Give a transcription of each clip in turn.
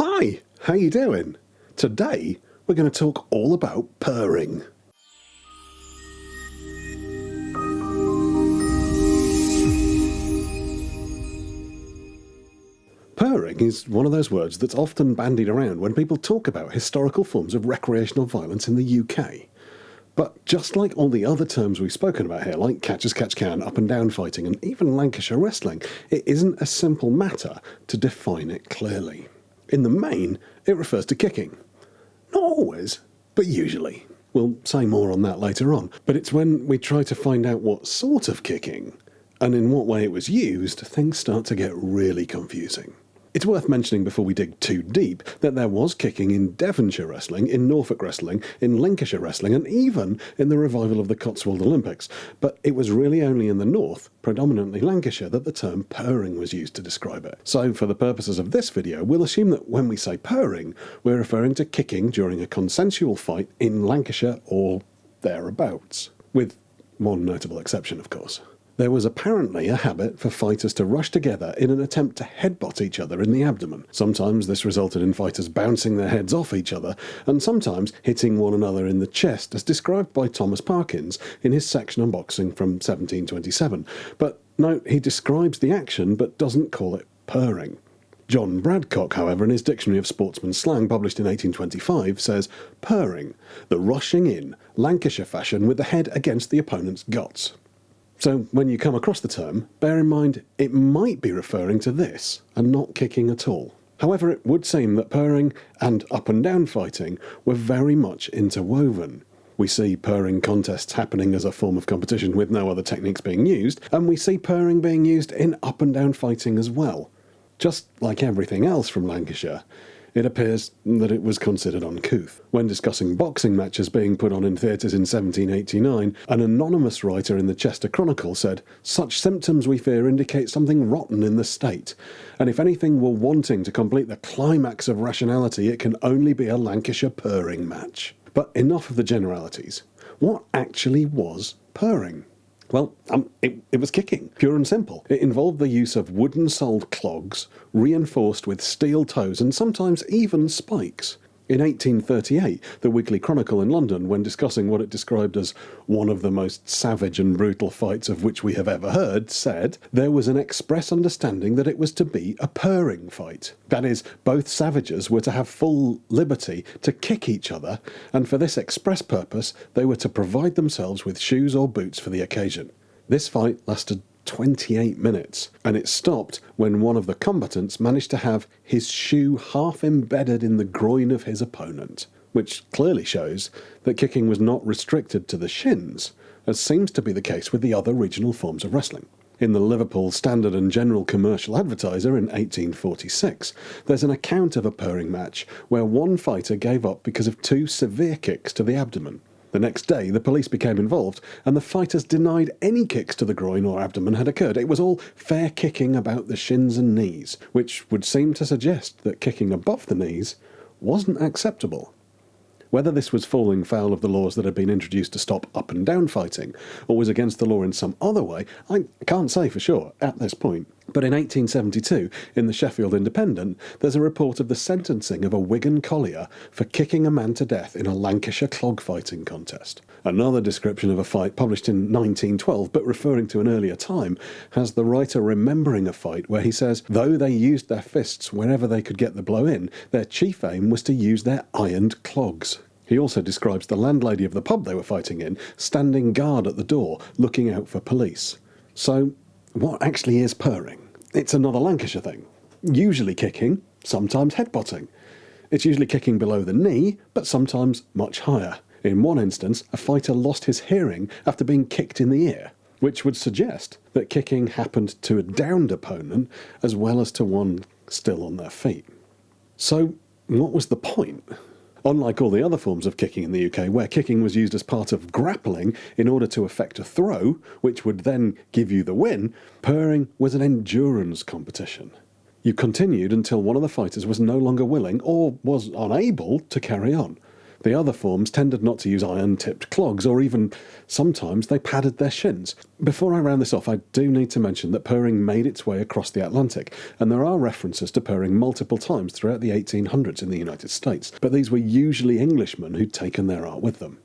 Hi, how you doing? Today we're going to talk all about purring. Purring is one of those words that's often bandied around when people talk about historical forms of recreational violence in the UK. But just like all the other terms we've spoken about here, like catch-as-catch-can, up-and-down fighting, and even Lancashire wrestling, it isn't a simple matter to define it clearly. In the main, it refers to kicking. Not always, but usually. We'll say more on that later on, but it's when we try to find out what sort of kicking, and in what way it was used, things start to get really confusing. It's worth mentioning before we dig too deep that there was kicking in Devonshire wrestling, in Norfolk wrestling, in Lancashire wrestling, and even in the revival of the Cotswold Olympics, but it was really only in the north, predominantly Lancashire, that the term purring was used to describe it. So for the purposes of this video, we'll assume that when we say purring, we're referring to kicking during a consensual fight in Lancashire or thereabouts, with one notable exception, of course. There was apparently a habit for fighters to rush together in an attempt to headbutt each other in the abdomen. Sometimes this resulted in fighters bouncing their heads off each other, and sometimes hitting one another in the chest, as described by Thomas Parkins in his section on boxing from 1727. But note, he describes the action but doesn't call it purring. John Bradcock, however, in his Dictionary of Sportsman Slang, published in 1825, says, "Purring, the rushing in, Lancashire fashion with the head against the opponent's guts." So when you come across the term, bear in mind it might be referring to this, and not kicking at all. However, it would seem that purring and up-and-down fighting were very much interwoven. We see purring contests happening as a form of competition with no other techniques being used, and we see purring being used in up-and-down fighting as well. Just like everything else from Lancashire, it appears that it was considered uncouth. When discussing boxing matches being put on in theatres in 1789, an anonymous writer in the Chester Chronicle said, "Such symptoms we fear indicate something rotten in the state, and if anything were wanting to complete the climax of rationality, it can only be a Lancashire purring match." But enough of the generalities. What actually was purring? Well, it was kicking, pure and simple. It involved the use of wooden-soled clogs, reinforced with steel toes and sometimes even spikes. In 1838, the Weekly Chronicle in London, when discussing what it described as one of the most savage and brutal fights of which we have ever heard, said, "There was an express understanding that it was to be a purring fight. That is, both savages were to have full liberty to kick each other, and for this express purpose they were to provide themselves with shoes or boots for the occasion." This fight lasted 28 minutes, and it stopped when one of the combatants managed to have his shoe half embedded in the groin of his opponent, which clearly shows that kicking was not restricted to the shins, as seems to be the case with the other regional forms of wrestling. In the Liverpool Standard and General Commercial Advertiser in 1846, there's an account of a purring match where one fighter gave up because of 2 severe kicks to the abdomen. The next day, the police became involved, and the fighters denied any kicks to the groin or abdomen had occurred. It was all fair kicking about the shins and knees, which would seem to suggest that kicking above the knees wasn't acceptable. Whether this was falling foul of the laws that had been introduced to stop up-and-down fighting, or was against the law in some other way, I can't say for sure at this point. But in 1872, in the Sheffield Independent, there's a report of the sentencing of a Wigan collier for kicking a man to death in a Lancashire clog fighting contest. Another description of a fight, published in 1912, but referring to an earlier time, has the writer remembering a fight where he says, though they used their fists wherever they could get the blow in, their chief aim was to use their ironed clogs. He also describes the landlady of the pub they were fighting in standing guard at the door, looking out for police. So, what actually is purring? It's another Lancashire thing. Usually kicking, sometimes headbutting. It's usually kicking below the knee, but sometimes much higher. In one instance, a fighter lost his hearing after being kicked in the ear, which would suggest that kicking happened to a downed opponent as well as to one still on their feet. So, what was the point? Unlike all the other forms of kicking in the UK, where kicking was used as part of grappling in order to effect a throw, which would then give you the win, purring was an endurance competition. You continued until one of the fighters was no longer willing or was unable to carry on. The other forms tended not to use iron-tipped clogs, or even sometimes they padded their shins. Before I round this off, I do need to mention that purring made its way across the Atlantic, and there are references to purring multiple times throughout the 1800s in the United States, but these were usually Englishmen who'd taken their art with them.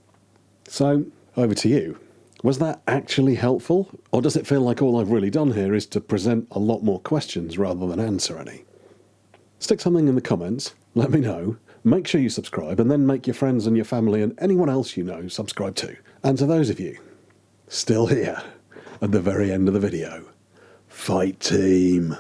So, over to you. Was that actually helpful? Or does it feel like all I've really done here is to present a lot more questions rather than answer any? Stick something in the comments, let me know, make sure you subscribe, and then make your friends and your family and anyone else you know subscribe too. And to those of you still here at the very end of the video, fight team!